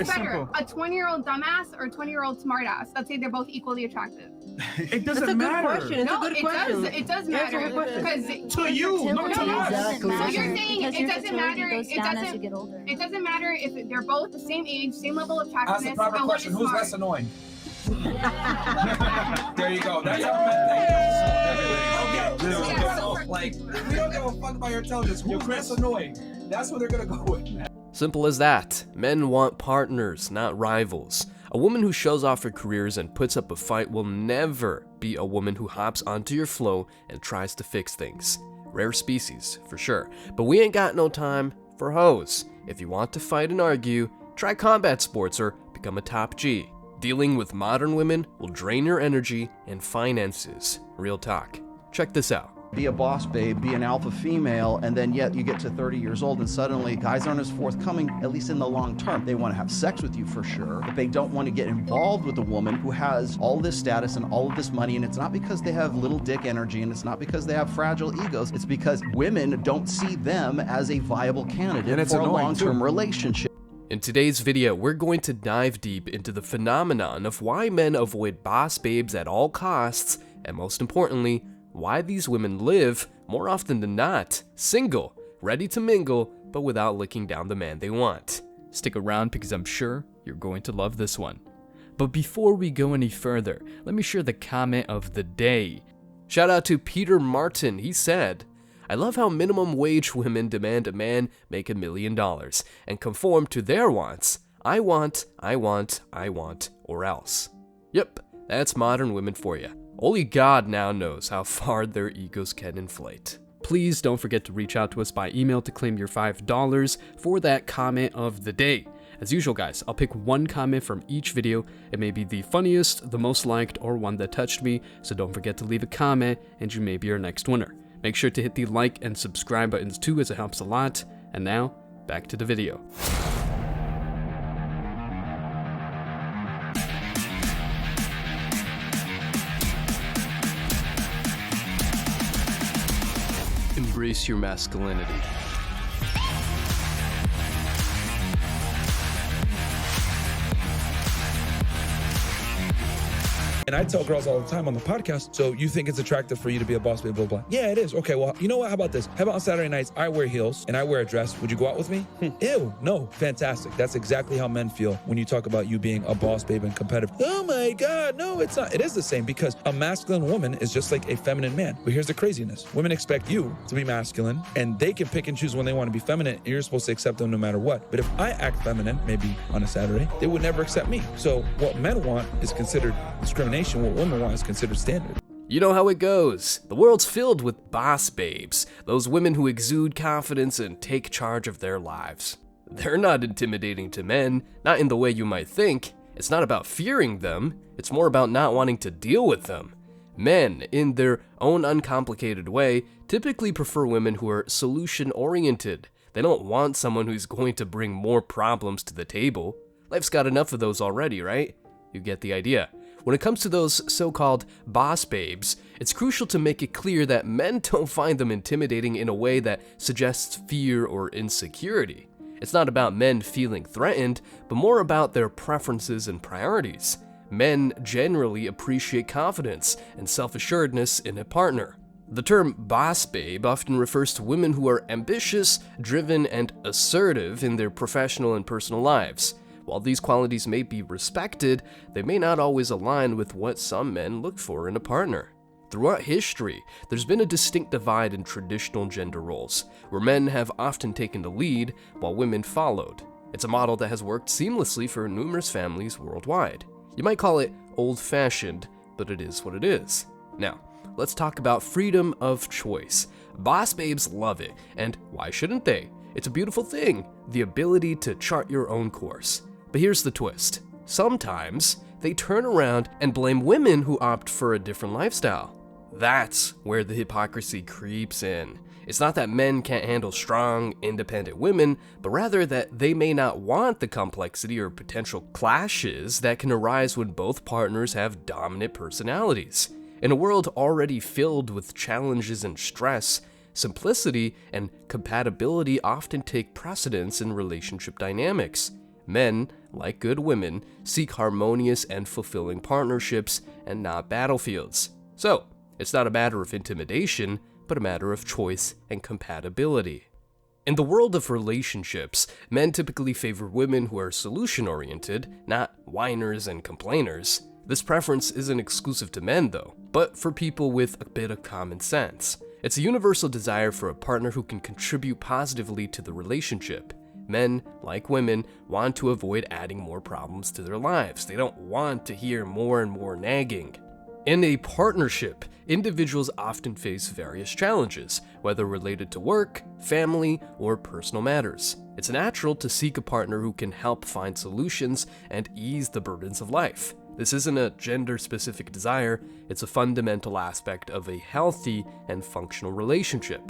is better, a 20-year-old dumbass or a 20-year-old smartass? Let's say they're both equally attractive. It doesn't matter. It does matter. Because to you, not to us. Exactly. So you're saying because it doesn't matter. It doesn't matter if they're both the same age, same level of Ask the attractiveness. proper and question. Who's smart. less annoying? There you go. That's how men think. Okay. Like, we don't give a fuck about your intelligence. Who's less annoying? That's what they're gonna go with. Simple as that. Men want partners, not rivals. A woman who shows off her careers and puts up a fight will never be a woman who hops onto your flow and tries to fix things. Rare species, for sure. But we ain't got no time for hoes. If you want to fight and argue, try combat sports or become a top G. Dealing with modern women will drain your energy and finances. Real talk. Check this out. Be a boss babe, be an alpha female, and then yet you get to 30 years old and suddenly guys aren't as forthcoming, at least in the long term. They want to have sex with you for sure, but they don't want to get involved with a woman who has all this status and all of this money, and it's not because they have little dick energy and it's not because they have fragile egos, it's because women don't see them as a viable candidate for a long-term relationship. In today's video, we're going to dive deep into the phenomenon of why men avoid boss babes at all costs, and most importantly, why these women live, more often than not, single, ready to mingle, but without licking down the man they want. Stick around because I'm sure you're going to love this one. But before we go any further, let me share the comment of the day. Shout out to Peter Martin. He said, "I love how minimum wage women demand a man make $1 million and conform to their wants. I want, or else." Yep, that's modern women for you. Only God now knows how far their egos can inflate. Please don't forget to reach out to us by email to claim your $5 for that comment of the day. As usual, guys, I'll pick one comment from each video. It may be the funniest, the most liked, or one that touched me, so don't forget to leave a comment and you may be our next winner. Make sure to hit the like and subscribe buttons too, as it helps a lot. And now, back to the video. Embrace your masculinity. And I tell girls all the time on the podcast, so you think it's attractive for you to be a boss babe, blah, blah. Yeah, it is. Okay, well, you know what? How about this? How about on Saturday nights, I wear heels and I wear a dress. Would you go out with me? Ew, no, fantastic. That's exactly how men feel when you talk about you being a boss babe and competitive. Oh my God, no, it's not. It is the same because a masculine woman is just like a feminine man. But here's the craziness. Women expect you to be masculine and they can pick and choose when they want to be feminine and you're supposed to accept them no matter what. But if I act feminine, maybe on a Saturday, they would never accept me. So what men want is considered discrimination. What women want is considered standard. You know how it goes. The world's filled with boss babes, those women who exude confidence and take charge of their lives. They're not intimidating to men, not in the way you might think. It's not about fearing them, it's more about not wanting to deal with them. Men, in their own uncomplicated way, typically prefer women who are solution-oriented. They don't want someone who's going to bring more problems to the table. Life's got enough of those already, right? You get the idea. When it comes to those so-called boss babes, it's crucial to make it clear that men don't find them intimidating in a way that suggests fear or insecurity. It's not about men feeling threatened, but more about their preferences and priorities. Men generally appreciate confidence and self-assuredness in a partner. The term boss babe often refers to women who are ambitious, driven, and assertive in their professional and personal lives. While these qualities may be respected, they may not always align with what some men look for in a partner. Throughout history, there's been a distinct divide in traditional gender roles, where men have often taken the lead while women followed. It's a model that has worked seamlessly for numerous families worldwide. You might call it old-fashioned, but it is what it is. Now, let's talk about freedom of choice. Boss babes love it, and why shouldn't they? It's a beautiful thing, the ability to chart your own course. But here's the twist. Sometimes they turn around and blame women who opt for a different lifestyle. That's where the hypocrisy creeps in. It's not that men can't handle strong, independent women, but rather that they may not want the complexity or potential clashes that can arise when both partners have dominant personalities. In a world already filled with challenges and stress, simplicity and compatibility often take precedence in relationship dynamics. Men like good women, seek harmonious and fulfilling partnerships and not battlefields. So, it's not a matter of intimidation, but a matter of choice and compatibility. In the world of relationships, men typically favor women who are solution-oriented, not whiners and complainers. This preference isn't exclusive to men though, but for people with a bit of common sense. It's a universal desire for a partner who can contribute positively to the relationship. Men, like women, want to avoid adding more problems to their lives. They don't want to hear more and more nagging. In a partnership, individuals often face various challenges, whether related to work, family, or personal matters. It's natural to seek a partner who can help find solutions and ease the burdens of life. This isn't a gender-specific desire, it's a fundamental aspect of a healthy and functional relationship.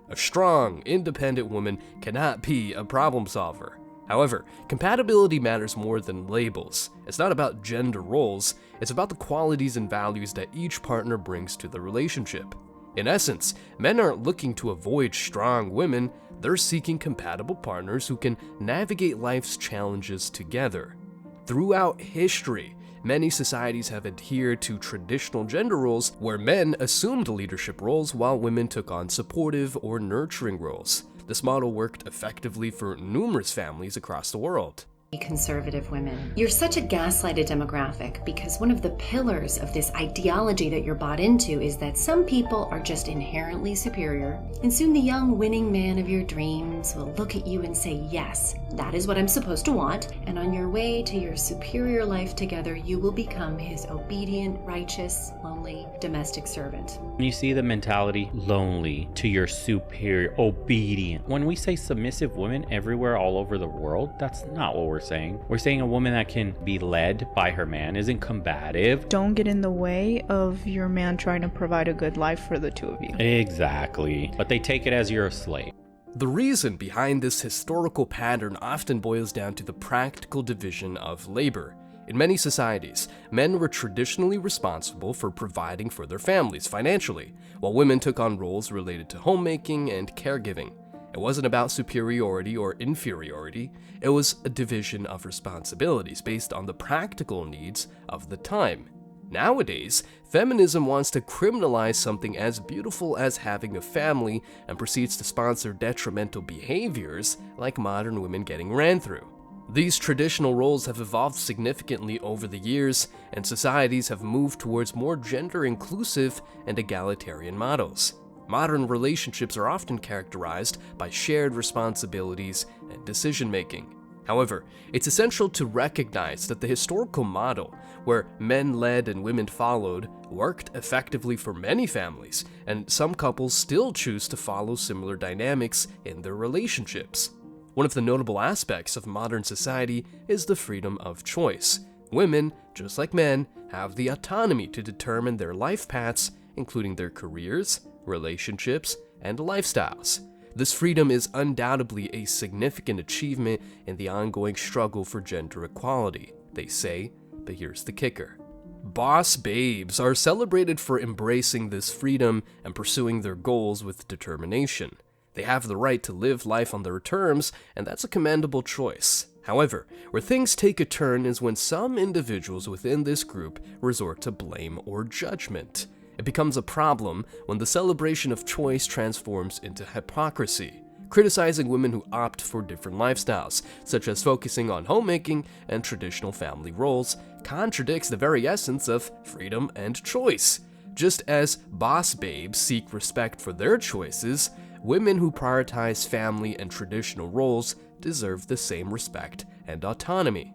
A strong, independent woman cannot be a problem solver. However, compatibility matters more than labels. It's not about gender roles, it's about the qualities and values that each partner brings to the relationship. In essence, men aren't looking to avoid strong women, they're seeking compatible partners who can navigate life's challenges together. Throughout history, many societies have adhered to traditional gender roles where men assumed leadership roles while women took on supportive or nurturing roles. This model worked effectively for numerous families across the world. Conservative women. You're such a gaslighted demographic because one of the pillars of this ideology that you're bought into is that some people are just inherently superior, and soon the young winning man of your dreams will look at you and say, yes, that is what I'm supposed to want, and on your way to your superior life together, you will become his obedient, righteous, lonely domestic servant. When you see the mentality, lonely to your superior, obedient. When we say submissive women everywhere all over the world, that's not what we're saying. We're saying a woman that can be led by her man, isn't combative. Don't get in the way of your man trying to provide a good life for the two of you. Exactly. But they take it as you're a slave. The reason behind this historical pattern often boils down to the practical division of labor. In many societies, men were traditionally responsible for providing for their families financially, while women took on roles related to homemaking and caregiving. It wasn't about superiority or inferiority, it was a division of responsibilities based on the practical needs of the time. Nowadays, feminism wants to criminalize something as beautiful as having a family and proceeds to sponsor detrimental behaviors like modern women getting ran through. These traditional roles have evolved significantly over the years, and societies have moved towards more gender-inclusive and egalitarian models. Modern relationships are often characterized by shared responsibilities and decision-making. However, it's essential to recognize that the historical model, where men led and women followed, worked effectively for many families, and some couples still choose to follow similar dynamics in their relationships. One of the notable aspects of modern society is the freedom of choice. Women, just like men, have the autonomy to determine their life paths, including their careers, relationships, and lifestyles. This freedom is undoubtedly a significant achievement in the ongoing struggle for gender equality, they say, but here's the kicker. Boss babes are celebrated for embracing this freedom and pursuing their goals with determination. They have the right to live life on their terms, and that's a commendable choice. However, where things take a turn is when some individuals within this group resort to blame or judgment. It becomes a problem when the celebration of choice transforms into hypocrisy, criticizing women who opt for different lifestyles, such as focusing on homemaking and traditional family roles, contradicts the very essence of freedom and choice. Just as boss babes seek respect for their choices, women who prioritize family and traditional roles deserve the same respect and autonomy.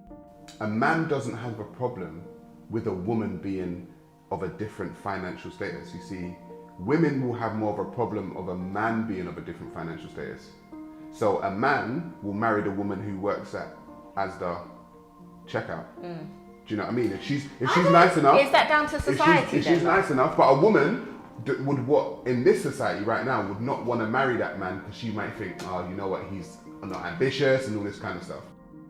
A man doesn't have a problem with a woman being of a different financial status. You see, women will have more of a problem of a man being of a different financial status. So a man will marry the woman who works as the checkout. Do you know what I mean? If she's nice enough, is that down to society? If she's nice enough, but a woman would, what in this society right now, would not want to marry that man because she might think, oh, you know what, he's not ambitious and all this kind of stuff.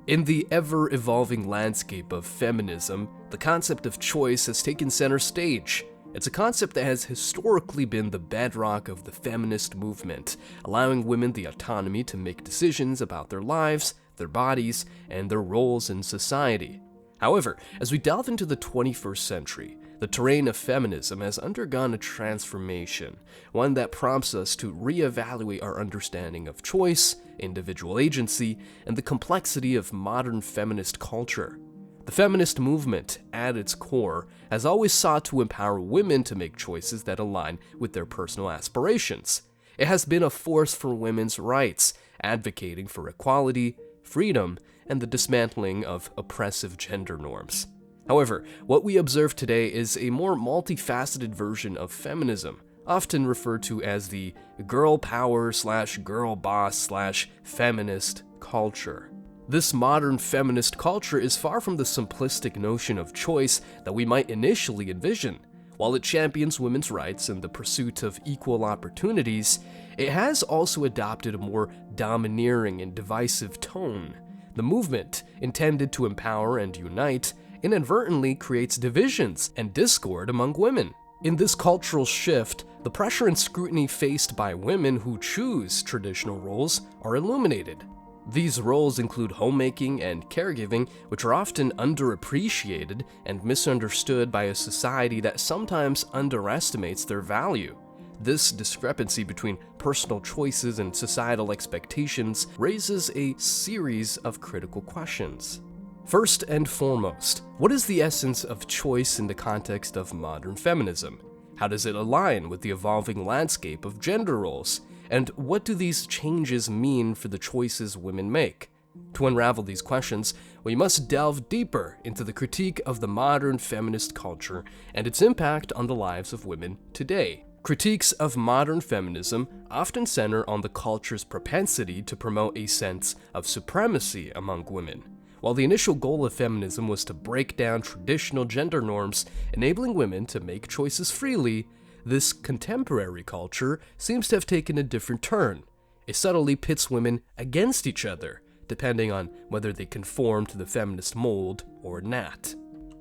In the ever-evolving landscape of feminism, the concept of choice has taken center stage. It's a concept that has historically been the bedrock of the feminist movement, allowing women the autonomy to make decisions about their lives, their bodies, and their roles in society. However, as we delve into the 21st century, the terrain of feminism has undergone a transformation, one that prompts us to reevaluate our understanding of choice, individual agency, and the complexity of modern feminist culture. The feminist movement, at its core, has always sought to empower women to make choices that align with their personal aspirations. It has been a force for women's rights, advocating for equality, freedom, and the dismantling of oppressive gender norms. However, what we observe today is a more multifaceted version of feminism, often referred to as the girl power / girl boss / feminist culture. This modern feminist culture is far from the simplistic notion of choice that we might initially envision. While it champions women's rights and the pursuit of equal opportunities, it has also adopted a more domineering and divisive tone. The movement, intended to empower and unite, inadvertently creates divisions and discord among women. In this cultural shift, the pressure and scrutiny faced by women who choose traditional roles are illuminated. These roles include homemaking and caregiving, which are often underappreciated and misunderstood by a society that sometimes underestimates their value. This discrepancy between personal choices and societal expectations raises a series of critical questions. First and foremost, what is the essence of choice in the context of modern feminism? How does it align with the evolving landscape of gender roles? And what do these changes mean for the choices women make? To unravel these questions, we must delve deeper into the critique of the modern feminist culture and its impact on the lives of women today. Critiques of modern feminism often center on the culture's propensity to promote a sense of supremacy among women. While the initial goal of feminism was to break down traditional gender norms, enabling women to make choices freely, this contemporary culture seems to have taken a different turn. It subtly pits women against each other, depending on whether they conform to the feminist mold or not.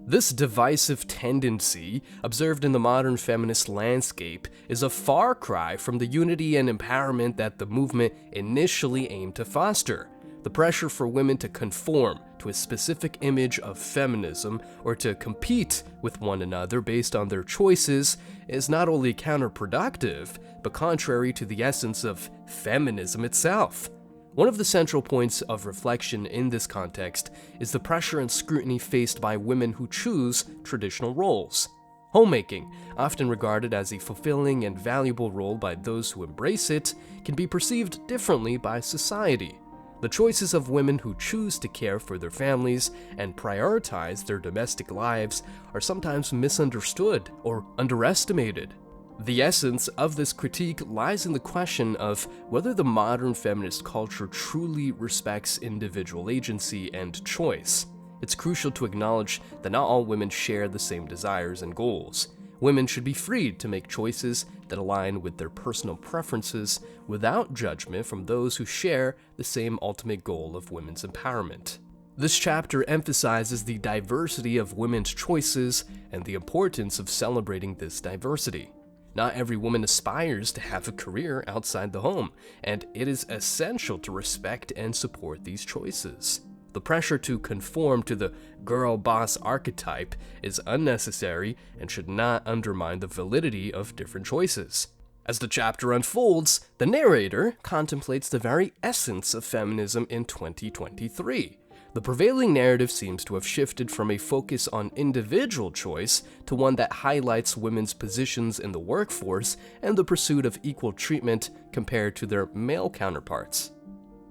This divisive tendency, observed in the modern feminist landscape, is a far cry from the unity and empowerment that the movement initially aimed to foster. The pressure for women to conform to a specific image of feminism or to compete with one another based on their choices is not only counterproductive, but contrary to the essence of feminism itself. One of the central points of reflection in this context is the pressure and scrutiny faced by women who choose traditional roles. Homemaking, often regarded as a fulfilling and valuable role by those who embrace it, can be perceived differently by society. The choices of women who choose to care for their families and prioritize their domestic lives are sometimes misunderstood or underestimated. The essence of this critique lies in the question of whether the modern feminist culture truly respects individual agency and choice. It's crucial to acknowledge that not all women share the same desires and goals. Women should be freed to make choices that align with their personal preferences without judgment from those who share the same ultimate goal of women's empowerment. This chapter emphasizes the diversity of women's choices and the importance of celebrating this diversity. Not every woman aspires to have a career outside the home, and it is essential to respect and support these choices. The pressure to conform to the girl boss archetype is unnecessary and should not undermine the validity of different choices. As the chapter unfolds, the narrator contemplates the very essence of feminism in 2023. The prevailing narrative seems to have shifted from a focus on individual choice to one that highlights women's positions in the workforce and the pursuit of equal treatment compared to their male counterparts.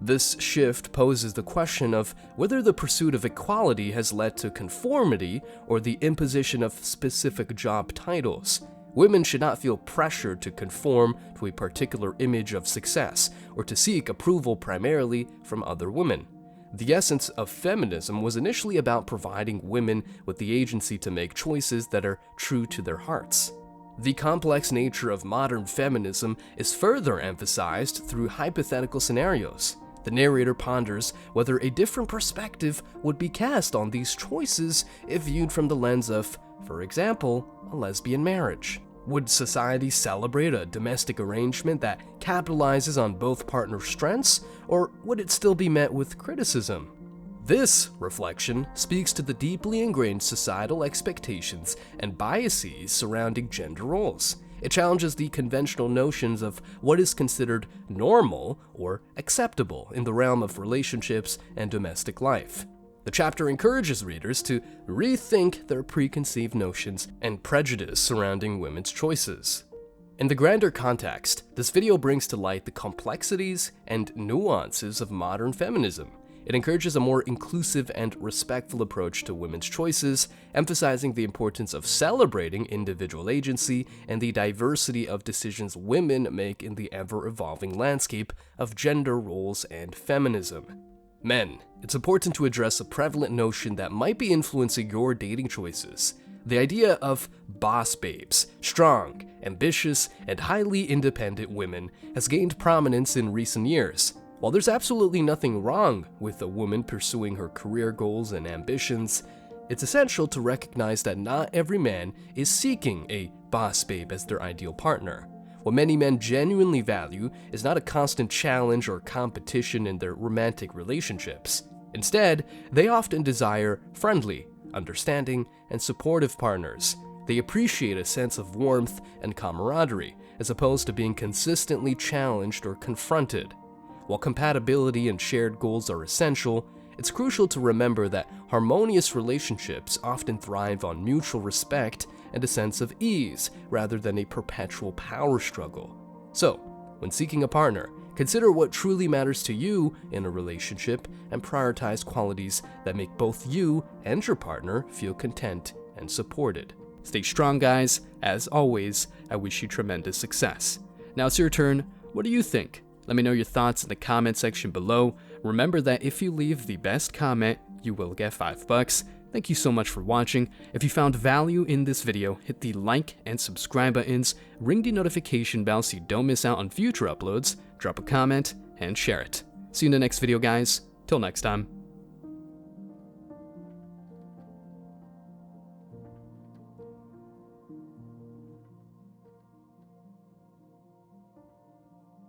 This shift poses the question of whether the pursuit of equality has led to conformity or the imposition of specific job titles. Women should not feel pressured to conform to a particular image of success or to seek approval primarily from other women. The essence of feminism was initially about providing women with the agency to make choices that are true to their hearts. The complex nature of modern feminism is further emphasized through hypothetical scenarios. The narrator ponders whether a different perspective would be cast on these choices if viewed from the lens of, for example, a lesbian marriage. Would society celebrate a domestic arrangement that capitalizes on both partners' strengths, or would it still be met with criticism? This reflection speaks to the deeply ingrained societal expectations and biases surrounding gender roles. It challenges the conventional notions of what is considered normal or acceptable in the realm of relationships and domestic life. The chapter encourages readers to rethink their preconceived notions and prejudice surrounding women's choices. In the grander context, this video brings to light the complexities and nuances of modern feminism. It encourages a more inclusive and respectful approach to women's choices, emphasizing the importance of celebrating individual agency and the diversity of decisions women make in the ever-evolving landscape of gender roles and feminism. Men, it's important to address a prevalent notion that might be influencing your dating choices. The idea of boss babes, strong, ambitious, and highly independent women has gained prominence in recent years. While there's absolutely nothing wrong with a woman pursuing her career goals and ambitions, it's essential to recognize that not every man is seeking a boss babe as their ideal partner. What many men genuinely value is not a constant challenge or competition in their romantic relationships. Instead, they often desire friendly, understanding, and supportive partners. They appreciate a sense of warmth and camaraderie, as opposed to being consistently challenged or confronted. While compatibility and shared goals are essential, it's crucial to remember that harmonious relationships often thrive on mutual respect and a sense of ease rather than a perpetual power struggle. So, when seeking a partner, consider what truly matters to you in a relationship and prioritize qualities that make both you and your partner feel content and supported. Stay strong, guys. As always, I wish you tremendous success. Now it's your turn. What do you think? Let me know your thoughts in the comment section below. Remember that if you leave the best comment, you will get $5. Thank you so much for watching. If you found value in this video, hit the like and subscribe buttons, ring the notification bell so you don't miss out on future uploads, drop a comment, and share it. See you in the next video, guys. Till next time.